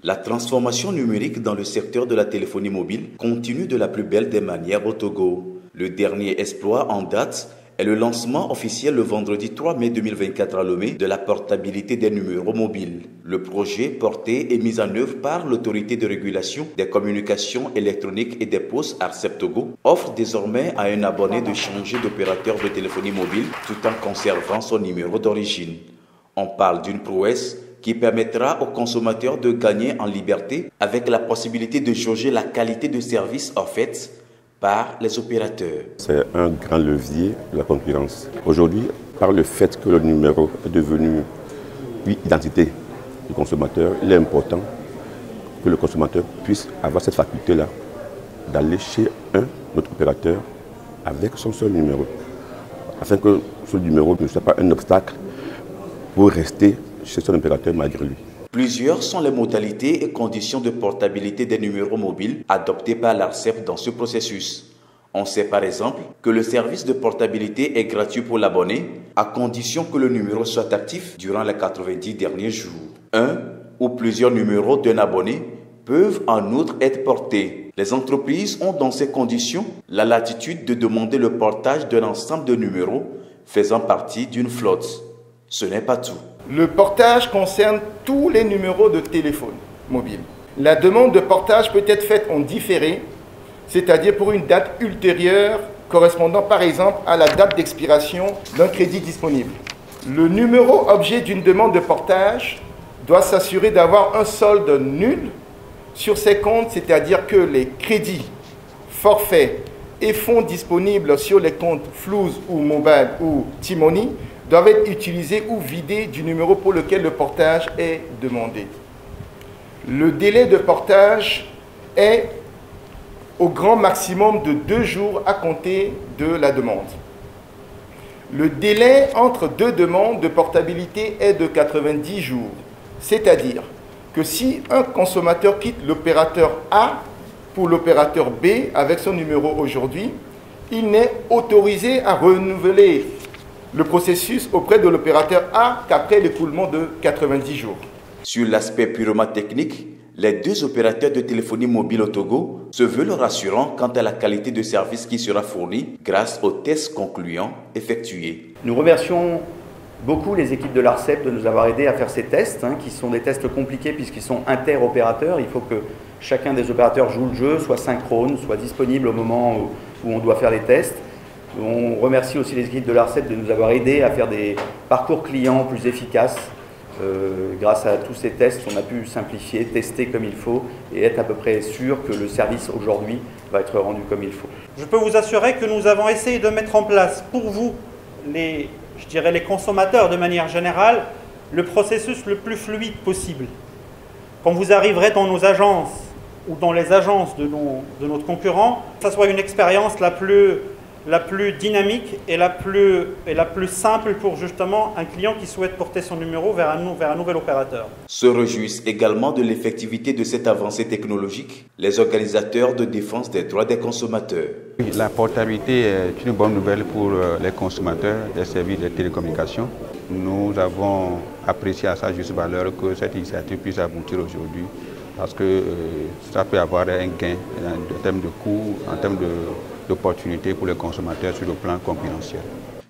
La transformation numérique dans le secteur de la téléphonie mobile continue de la plus belle des manières au Togo. Le dernier exploit en date est le lancement officiel le vendredi 3 mai 2024 à Lomé de la portabilité des numéros mobiles. Le projet porté et mis en œuvre par l'autorité de régulation des communications électroniques et des postes ARCEP Togo offre désormais à un abonné de changer d'opérateur de téléphonie mobile tout en conservant son numéro d'origine. On parle d'une prouesse qui permettra aux consommateurs de gagner en liberté avec la possibilité de jauger la qualité de service offerte par les opérateurs. C'est un grand levier de la concurrence. Aujourd'hui, par le fait que le numéro est devenu une identité du consommateur, il est important que le consommateur puisse avoir cette faculté-là d'aller chez un autre opérateur avec son seul numéro, afin que ce numéro ne soit pas un obstacle pour rester chez son opérateur malgré lui. Plusieurs sont les modalités et conditions de portabilité des numéros mobiles adoptées par l'ARCEP dans ce processus. On sait par exemple que le service de portabilité est gratuit pour l'abonné à condition que le numéro soit actif durant les 90 derniers jours. Un ou plusieurs numéros d'un abonné peuvent en outre être portés. Les entreprises ont dans ces conditions la latitude de demander le portage d'un ensemble de numéros faisant partie d'une flotte. Ce n'est pas tout. Le portage concerne tous les numéros de téléphone mobile. La demande de portage peut être faite en différé, c'est-à-dire pour une date ultérieure correspondant par exemple à la date d'expiration d'un crédit disponible. Le numéro objet d'une demande de portage doit s'assurer d'avoir un solde nul sur ses comptes, c'est-à-dire que les crédits, forfaits et fonds disponibles sur les comptes Flouz ou Mobile ou T-Money doivent être utilisés ou vidés du numéro pour lequel le portage est demandé. Le délai de portage est au grand maximum de 2 jours à compter de la demande. Le délai entre deux demandes de portabilité est de 90 jours, c'est-à-dire que si un consommateur quitte l'opérateur A pour l'opérateur B avec son numéro aujourd'hui, il n'est autorisé à renouveler le processus auprès de l'opérateur A qu'après l'écoulement de 90 jours. Sur l'aspect purement technique, les deux opérateurs de téléphonie mobile au Togo se veulent rassurants quant à la qualité de service qui sera fournie grâce aux tests concluants effectués. Nous remercions beaucoup les équipes de l'ARCEP de nous avoir aidés à faire ces tests, qui sont des tests compliqués puisqu'ils sont interopérateurs. Il faut que chacun des opérateurs joue le jeu, soit synchrone, soit disponible au moment où on doit faire les tests. On remercie aussi les équipes de l'ARCEP de nous avoir aidés à faire des parcours clients plus efficaces. Grâce à tous ces tests, on a pu simplifier, tester comme il faut et être à peu près sûr que le service aujourd'hui va être rendu comme il faut. Je peux vous assurer que nous avons essayé de mettre en place pour vous, les consommateurs de manière générale, le processus le plus fluide possible. Quand vous arriverez dans nos agences ou dans les agences de notre concurrent, que ce soit une expérience la plus dynamique et la plus simple pour justement un client qui souhaite porter son numéro vers un nouvel opérateur. Se réjouissent également de l'effectivité de cette avancée technologique les organisateurs de défense des droits des consommateurs. La portabilité est une bonne nouvelle pour les consommateurs des services de télécommunications. Nous avons apprécié à sa juste valeur que cette initiative puisse aboutir aujourd'hui parce que ça peut avoir un gain en termes de coûts, en termes d'opportunités pour les consommateurs sur le plan concurrentiel.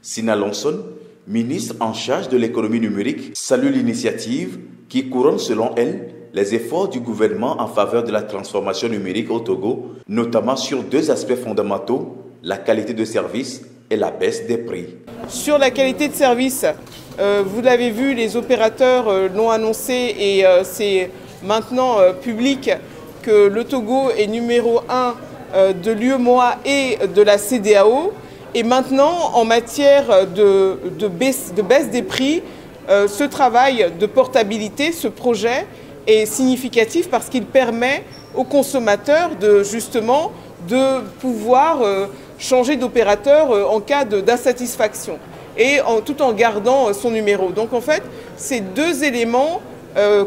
Sina Lonson, ministre en charge de l'économie numérique, salue l'initiative qui couronne selon elle les efforts du gouvernement en faveur de la transformation numérique au Togo, notamment sur 2 aspects fondamentaux, la qualité de service et la baisse des prix. Sur la qualité de service, vous l'avez vu, les opérateurs l'ont annoncé et c'est maintenant public que le Togo est numéro 1 de l'UEMOA et de la CEDEAO. Et maintenant, en matière de baisse des prix, ce travail de portabilité, ce projet est significatif parce qu'il permet aux consommateurs de pouvoir changer d'opérateur en cas d'insatisfaction et tout en gardant son numéro. Donc en fait, ces 2 éléments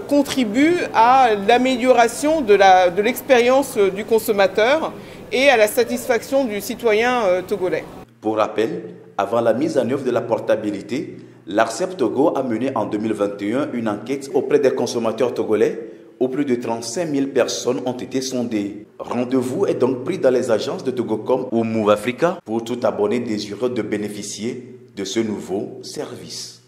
contribuent à l'amélioration de l'expérience du consommateur et à la satisfaction du citoyen togolais. Pour rappel, avant la mise en œuvre de la portabilité, l'ARCEP Togo a mené en 2021 une enquête auprès des consommateurs togolais où plus de 35 000 personnes ont été sondées. Rendez-vous est donc pris dans les agences de Togocom ou Move Africa pour tout abonné désireux de bénéficier de ce nouveau service.